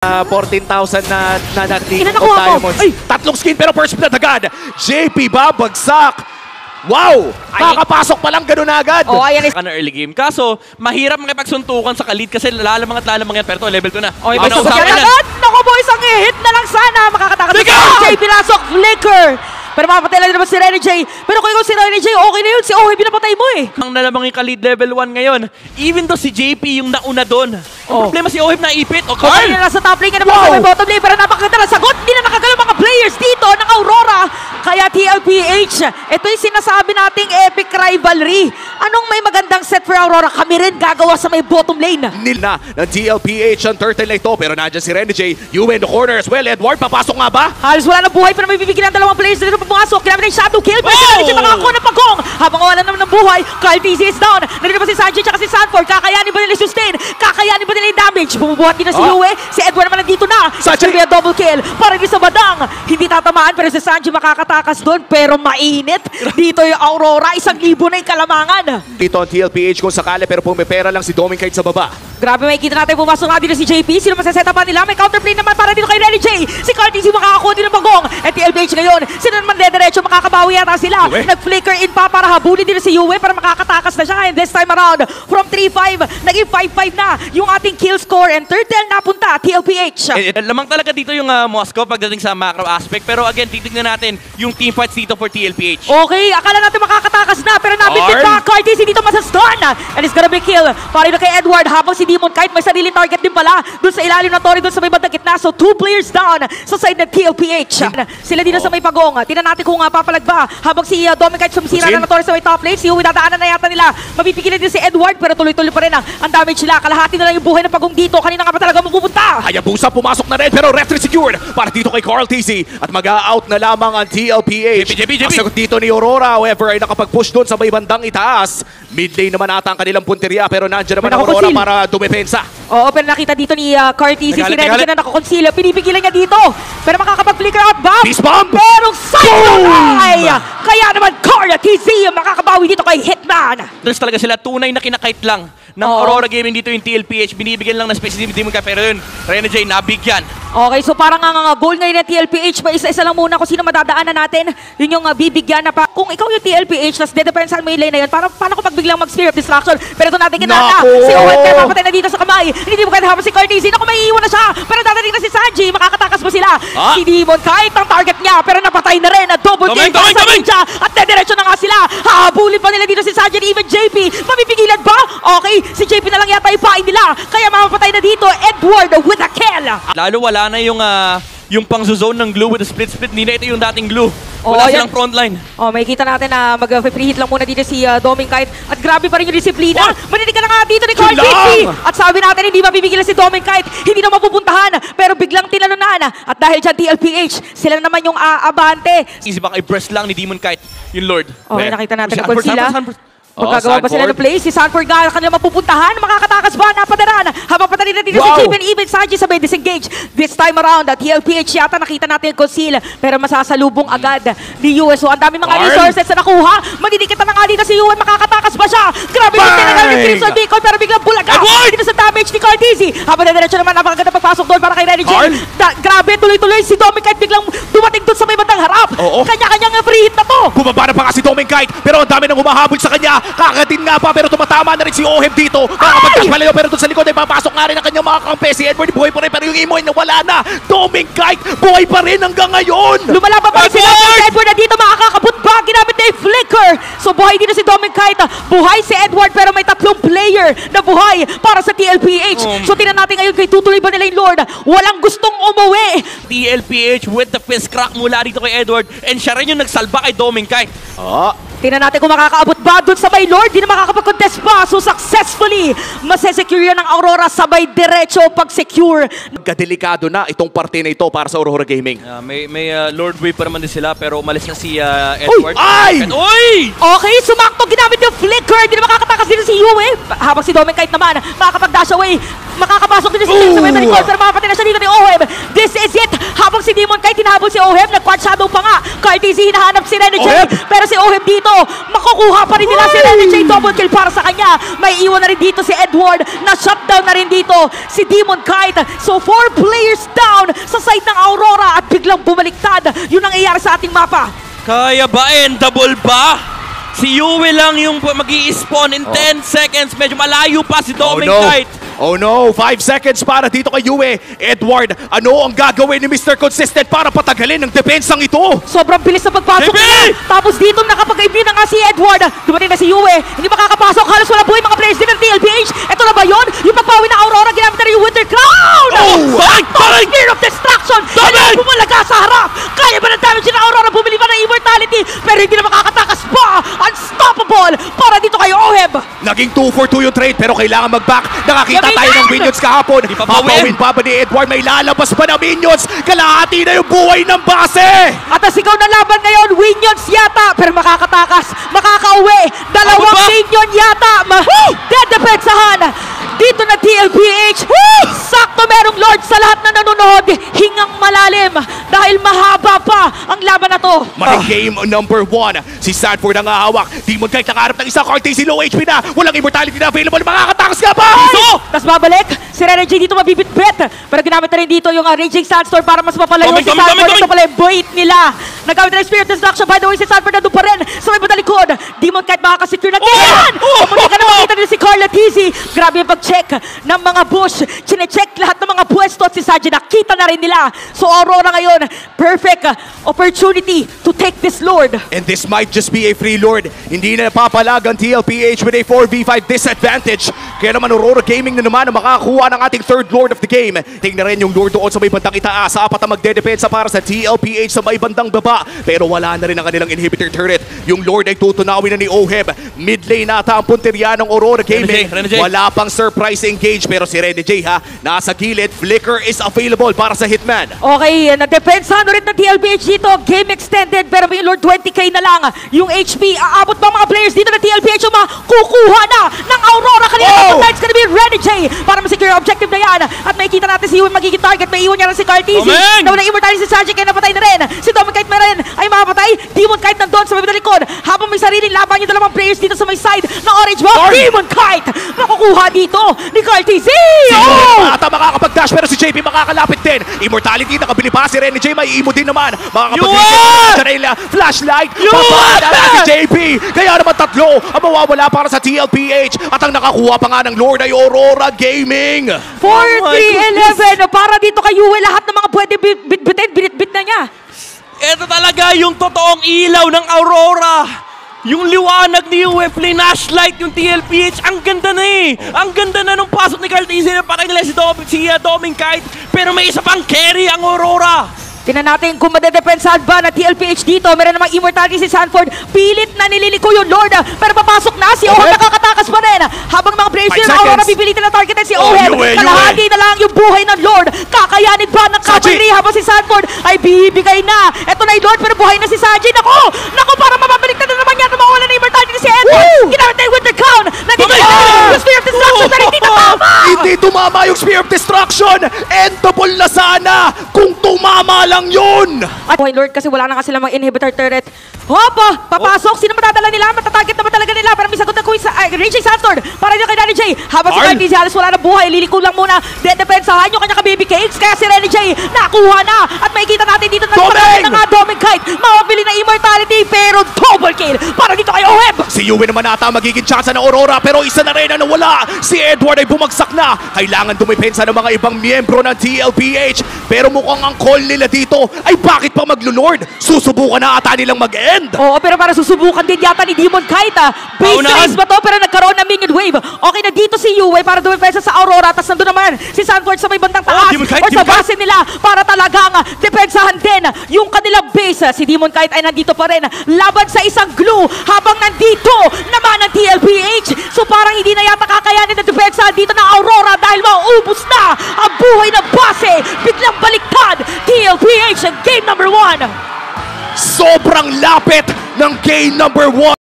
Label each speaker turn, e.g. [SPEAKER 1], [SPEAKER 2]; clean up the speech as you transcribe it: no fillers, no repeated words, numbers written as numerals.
[SPEAKER 1] 14,000 na
[SPEAKER 2] Ina, nakuha mo.
[SPEAKER 1] diamonds. Ay! Tatlong skin pero first blood agad. JP babagsak. Wow! Kakapasok pa lang ganun agad.
[SPEAKER 2] Oh, ayan is...
[SPEAKER 3] early game. Kaso, mahirap makipagsuntukan sa kalid kasi lalamang at lalamang yan. Pero level 2 na.
[SPEAKER 2] Okay,
[SPEAKER 3] Ano,
[SPEAKER 2] basta
[SPEAKER 3] usapan yan?
[SPEAKER 2] agad! Naku boys, ang hit na lang sana! Makakatakas
[SPEAKER 3] Flicker!
[SPEAKER 2] sa JP Lasok, Flicker! Pero mapatay lang naman si Renny J. Pero kung ikaw si Renny J, okay na yun. Si Ohe, pinapatay mo eh.
[SPEAKER 3] Ang nalamang yung kalid level 1 ngayon. Even though si JP yung nauna doon. Ang problema si Ohib na ipit. O
[SPEAKER 2] Okay
[SPEAKER 3] Carl!
[SPEAKER 2] na sa top lane, sa may bottom lane. Pero napakaganda na sagot. Hindi na nakagalaw mga players dito ng Aurora. Kaya TLPH, ito yung sinasabi nating epic rivalry. Anong may magandang set for Aurora? Kami rin gagawa sa may bottom lane.
[SPEAKER 1] Nil na ng TLPH ang turtle na ito. Pero nandiyan si Renny J. You in the corner as well. Edward, papasok nga ba?
[SPEAKER 2] Halos wala na buhay pero may bibigyan ng dalawang players na dito pumasok. Kailangan ng shadow kill. Pero sila siya makakakuha ng pagong. Habang wala naman ng buhay, Kyle TZ is down. Narito pa si Sanji at si Sanford. Kakayanin ba nila yung sustain? Kakayanin ba nila yung damage? Bumubuhat din na si Yue. Si Edward naman nandito na.
[SPEAKER 1] Sanji!
[SPEAKER 2] May double kill. Para din sa Badang. Hindi tatamaan pero si Sanji makakatakas doon. Pero mainit. Dito yung Aurora. 1,000 na yung kalamangan.
[SPEAKER 1] Dito ang TLPH kung sakali pero pumipera lang si Doming kahit sa baba.
[SPEAKER 2] Grabe, makikita natin pumasok nga dito si JP. Sino masaseta pa nila? May counterplay naman para dito kay Renny J. Si Carl TZ makakakuha din ng bagong. At TLPH ngayon, sino naman dediretso makakabawi yata sila. Nag-flicker in pa para habulin din si Yue para makakatakas na siya. And this time around, from 3-5, naging 5-5 na yung ating kill score. And turtle napunta, TLPH.
[SPEAKER 3] Lamang talaga dito yung Moscow pagdating sa macro aspect. Pero again, titignan natin yung team fights dito for TLPH.
[SPEAKER 2] Okay, akala natin makakatakas na pero nabitin pa. Carl TZ dito masastun. And it's gonna be kill para dito kay Edward habang si Demon kahit may sariling target din pala doon sa ilalim ng Tori doon sa may bandang gitna. So 2 players down sa side ng TLPH. Sila dito sa may pagong. Tingnan natin kung papalag ba habang si Doming kahit sumisira na ng Tori sa may top lane. Si Yue dadaanan na yata nila. Mapipigilan din si Edward pero tuloy-tuloy pa rin ang damage nila. Kalahati na lang yung buhay ng pagong dito. Kanina nga ba talaga mapupunta?
[SPEAKER 1] Hayabusa pumasok na rin pero retry secured para dito kay Carl TZ at mag-out na lamang ang TLPH.
[SPEAKER 3] JP.
[SPEAKER 1] Ang sagot dito ni Aurora however ay nakapag-push doon sa may bandang itaas. Mid lane naman ata ang kanilang punteriya pero nandiyan naman ang Aurora para dumepensa.
[SPEAKER 2] Oo, pero nakita dito ni Carl TZ si Renny na nakakonceal. Pinipigilan niya dito. Pero makakapag-flicker out bomb.
[SPEAKER 1] Peace bomb!
[SPEAKER 2] Pero Cyclone Eye! Kaya naman Carl TZ makakabawi dito kay Hitman.
[SPEAKER 3] There's talaga sila tunay na kinakait lang ng Aurora Gaming dito yung TLPH. Binibigyan lang ng specific Demon ka pero yun, Renny J nabigyan.
[SPEAKER 2] Okay, so parang ang goal ngayon ng TLPH, pa isa-isa lang muna kung sino madadaanan natin. Yun yung bibigyan na pa. Kung ikaw yung TLPH, tapos dedepensahan mo yung lane na yun, paano kung biglang mag-Sphere of Destruction? Pero ito natin kinana. Si Owen kaya mapatay na dito sa kamay. Hindi mo kaya habang si Carl TZ. Naku, may iiwan na siya. Pero dadating na si Sanji. Makakatakas mo sila. Si Demon kahit ang target niya, pero napatay na rin. Double kill para sa Ninja. At dediretso na nga sila. Hahabulin pa nila dito si Sanji and even JP. Mapipigilan ba? Okay, si JP na lang yata ipain nila. Kaya mamapatay na dito Edward with a kill.
[SPEAKER 3] Lalo wala na yung pang-zone ng glue with the split. Hindi na ito yung dating glue. Wala silang frontline.
[SPEAKER 2] May kita natin na mag-free hit lang muna dito si Doming Kite. At grabe pa rin yung disiplina. Maninig ka na nga dito ni Carl TZ. At sabi natin, hindi mabibigilan si Doming Kite. Hindi na mapupuntahan. Pero biglang tinalunan. At dahil dyan TLPH, sila naman yung aabante.
[SPEAKER 3] Easy baka i-press lang ni Demon Kite, yung Lord.
[SPEAKER 2] Okay, nakita natin na
[SPEAKER 3] Sanford,
[SPEAKER 2] sila.
[SPEAKER 3] Sanford.
[SPEAKER 2] Magkagawa pa sila ng play. Si Sanford nga kanila mapupuntahan. Makakatakas ba? Napadaran. Habang patarin na dito si JP and even Sanji sabay disengage. This time around, TLPH yata nakita natin yung conceal. Pero masasalubong agad ni Yue. So ang dami mga resources na nakuha. Madidikit na nga dito si Yue. Makakatakas ba siya? Grabe yung tinagal ni Crimson Beacon. Pero biglang bulaga. Dito sa damage ni Carl TZ. Habang na diretso naman, napakaganda pagpasok doon para kay Renny J. Grabe, tuloy-tuloy si Doming Kite biglang dumating doon sa may bandang harap. Kanya-kanyang free hit na to.
[SPEAKER 1] Bumaba na pa nga si Doming Kite pero ang dami nang humahabol sa kanya. Kakatin nga pa pero tumatama na rin si Oheb dito. Nakapagtas palayo pero doon sa likod ay papasok nga rin ang kanyang mga kampe. Si Edward buhay pa rin pero yung Imoy na wala na. Doming Kite buhay pa rin hanggang ngayon.
[SPEAKER 2] Lumalaban pa rin si Edward na dito makakakabot ba? Ginamit na yung flicker. So buhay dito si Doming Kite. Buhay si Edward pero may 3 player na buhay para sa TLPH. So tingnan natin ngayon kay tutuloy ba nila yung Lord. Walang gustong umuwi.
[SPEAKER 3] TLPH with the fist crack mula dito kay Edward and siya rin yung nagsalba kay Doming Kite.
[SPEAKER 2] Tingnan natin kung makakaabot ba doon sa may Lord. Di na makakapag-contest pa. So successfully, masesecure yan ng Aurora sabay diretso pag-secure.
[SPEAKER 1] Kadelikado na itong parte na ito para sa Aurora Gaming.
[SPEAKER 3] May Lord Wave pa naman din sila pero umalis na si Edward.
[SPEAKER 1] Ay!
[SPEAKER 3] Ay!
[SPEAKER 2] Okay, sumakto, ginamit yung flicker. Hindi na makakatakas din si Yue. Habang si Domen kahit naman, makakapag-dash away. Makakapasok din si James sa may record, pero makapatay na siya dito ni Oheb. This is it. Habang si Demon kahit hinahabol si Oheb, nag-quad shadow pa nga. Cartesi hinahanap si Rene J. Pero si Oheb dito, makukuha pa rin nila si Rene J. Double kill para sa kanya. May iwan na rin dito si Edward. Na-shutdown na rin dito si Demon Kite. So 4 players down sa side ng Aurora at biglang bumaliktad. Yun ang iyari sa ating mapa.
[SPEAKER 3] Kaya ba? Endable ba? Si Yue lang yung mag-i-spawn in 10 seconds. Medyo malayo pa si Domen Kite.
[SPEAKER 1] Oh no, 5 seconds para dito kay Yue. Edward, ano ang gagawin ni Mr. Consistent para patagalin ang depensang ito?
[SPEAKER 2] Sobrang bilis na pagpasok niya. Tapos dito nakapag-imbue na nga si Edward. Dumating na si Yue. Hindi makakapasok. Halos wala buhay mga players din ng TLPH. Ito na ba yun? Yung pagpawi na Aurora, ginamit na rin yung Winter Crown! Spear of Destruction! Ayan, bumalaga sa harap! Kaya ba ng damage na Aurora? Bumili ba ng Immortality? Pero hindi na makakatakas pa! Unstoppable! Para dito kay Oheb!
[SPEAKER 1] Naging 2 for 2 yung trade pero kailangan mag-back. Nakakita tayo ng minions kahapon. Papawin pa ba ni Edward? May lalabas pa na minions. Kalahati na yung buhay ng base.
[SPEAKER 2] At ang sigaw na laban ngayon, minions yata. Pero makakatakas, makakauwi. Dalawang minion yata. Dedepensahan. Dito na TLPH. Sakto merong Lord sa lahat na nanonood. Hingang malalim. Dahil mahaba pa ang laban na to.
[SPEAKER 1] Game number 1. Si Sanford ang hahawak. Demon Kite nakaharap ng isang Cartesi. Low HP na. Walang immortality na available. Makakatakas ka pa.
[SPEAKER 2] Tapos babalik. Si Rene J dito mabibit-bit. Pero ginamit na rin dito yung Raging Sandstorm para mas mapalayo si Sanford. Ito pala yung bait nila. Nagamit na yung Spirit Destruction. By the way, si Sanford nandun pa rin sa may batalikod. Demon Kite makakasecure na ganyan. Muli ka na makita nila si Carla Tizzy. Grabe yung pag-check ng mga bush. Chine-check lahat ng mga pwesto at si Saji nakita na rin nila. So Aurora ngayon, perfect opportunity to take this Lord.
[SPEAKER 1] And this might just be a free Lord. Hindi na napapalag ang TLPH with a 4v5 disadvantage. Kaya naman Aurora Gaming na naman ang makakuha ng ating third Lord of the game. Tingnan rin yung Lord doon sa may bandang itaas. Apat ang magdedepensa para sa TLPH sa may bandang baba. Pero wala na rin ang kanilang inhibitor turret. Yung Lord ay tutunawin na ni Oheb. Mid lane nata ang punteriya ng Aurora Gaming. Wala pang surprise engage pero si Rene J nasa gilid. Flicker is available para sa Hitman.
[SPEAKER 2] Okay, na-depensahan ulit ng TLPH dito. Game extended pero may Lord 20k na lang. Yung HP, aabot ba mga players dito ng TLPH yung makukuha na ng Aurora kanina. It's gonna be Rene J para masecure objective na yan. At makikita natin si Yue magiging target. May iwan niya lang si Cartesi. Nawala immortality si Saji kaya napatay na rin. Si Demon Kite rin ay mapatay. Demon Kite nandun sa may likod. Habang may sariling laban yung dalawang players dito sa may side ng Orange Ball. Demon Kite makukuha dito ni Cartesi.
[SPEAKER 1] Ata makakapag-dash pero si JP makakalapit din. Immortality nakabili pa si Rene J. May imo din naman. Makakapag-dash flashlight. Papada na si JP. Kaya naman tatlo ang mawawala para sa TLPH. At ang nakakuha pa nga ng Lord ay Aurora Gaming.
[SPEAKER 2] 4-3-11 para dito kay Yue. Lahat ng mga pwede bitbitin, binitbit na niya.
[SPEAKER 3] Ito talaga yung totoong ilaw ng Aurora. Yung liwanag ni Yue, flashlight yung TLPH. Ang ganda na eh. Ang ganda na nung pasok ni Cartesi na patay nila si Domen Kite. Pero may isa pang carry ang Aurora.
[SPEAKER 2] Tingnan natin kung madedepensahan ba na TLPH dito. Meron namang immortality si Sanford. Pilit na nililiko yung Lord. Pero papasok na si Oheb nakakatakas pa rin. Habang mga players ng Aurora pipilitin na targetin si Oheb. Kalahati na lang yung buhay ng Lord. Kakayanin ba ng cavalry habang si Sanford ay bibigay na. Ito na yung Lord pero buhay na si Saji. Naku, para mapabalik na naman yan. Mawala na immortality si Edward. Ginamit na yung Winter Crown. Nandito yung Spear of Destruction pero hindi tumama.
[SPEAKER 1] Hindi tumama yung Spear of Destruction. Endable na sana kung tumama lang yun!
[SPEAKER 2] At buhay Lord kasi wala na kasi lang mga inhibitor turret. Hopa! Papasok! Sino matadala nila? Matatarget naman talaga nila para may sagot na kuwi sa Raging Sandstorm para dito kay Rene J. Habang si Cartesi halos wala na buhay. Liliko lang muna. Dedepensahan yung kanya ka-baby cakes. Kaya si Rene J nakuha na. At makikita natin dito na naman na nga Domen Kite. Mawabili na immortality pero double kill para dito kay Oheb.
[SPEAKER 1] Si Yue naman ata magiging tsansa ng Aurora pero isa na rin na nawala. Si Edward ay bumagsak na. Kailangan dumipensa ng mga ibang miyembro ng TLPH. Pero mukhang ang call nila dito ay bakit pa maglo-Lord? Susubukan na ata nilang mag-end.
[SPEAKER 2] Oo, pero para susubukan din yata ni Demon Kite. Base race ba to? Pero nagkaroon ng minion wave. Okay na dito si Yue para dumipensa sa Aurora. Tapos nandun naman si Sanford sa may bandang taas. Or sa base nila para talagang depensahan din yung kanilang base. Si Demon Kite ay nandito pa rin. Laban sa isang glue habang nandito naman ang TLPH. So parang hindi na yata kakayanin na depensahan dito ng Aurora dahil mauubos na ang buhay ng base. Biglang baliktad. TLPH game number 1.
[SPEAKER 1] Sobrang lapit ng game number 1.